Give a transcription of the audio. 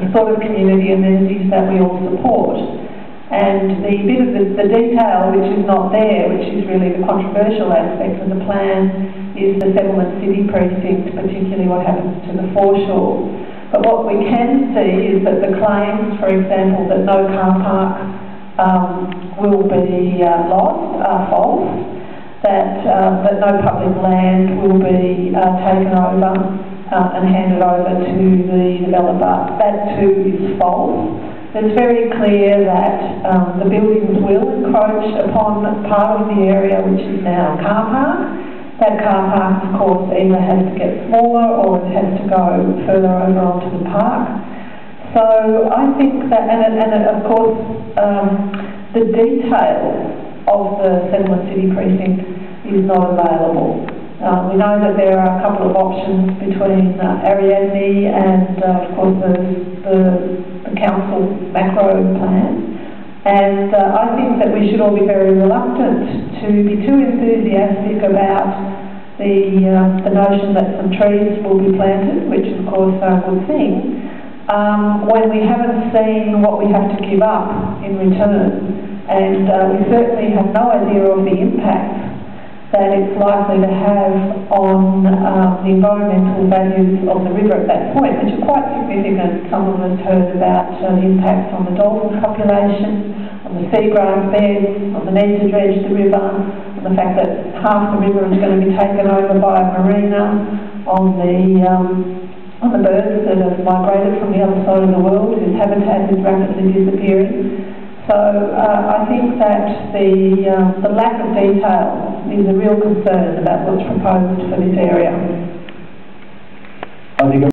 a sort of community amenities that we all support. And the bit of the detail which is not there, which is really the controversial aspect of the plan, is the settlement city precinct, particularly what happens to the foreshore. But what we can see is that the claims, for example, that no car park will be lost are false, that no public land will be taken over and handed over to the developer. That too is false. It's very clear that the buildings will encroach upon part of the area which is now a car park. That car park, of course, either has to get smaller or it has to go further over onto the park. So I think that, and of course, the detail of the settlement city precinct is not available. We know that there are a couple of options between Ariadne and, of course, the council macro plan. And I think that we should all be very reluctant to be too enthusiastic about the notion that some trees will be planted, which of course are a good thing, when we haven't seen what we have to give up in return. And we certainly have no idea of the impact that it's likely to have on the environmental values of the river at that point, which are quite significant. Some of us heard about the impacts on the dolphin population, on the seagrass beds, on the need to dredge the river, on the fact that half the river is going to be taken over by a marina, on the birds that have migrated from the other side of the world, whose habitat is rapidly disappearing. So I think that the lack of detail is a real concern about what's proposed for this area.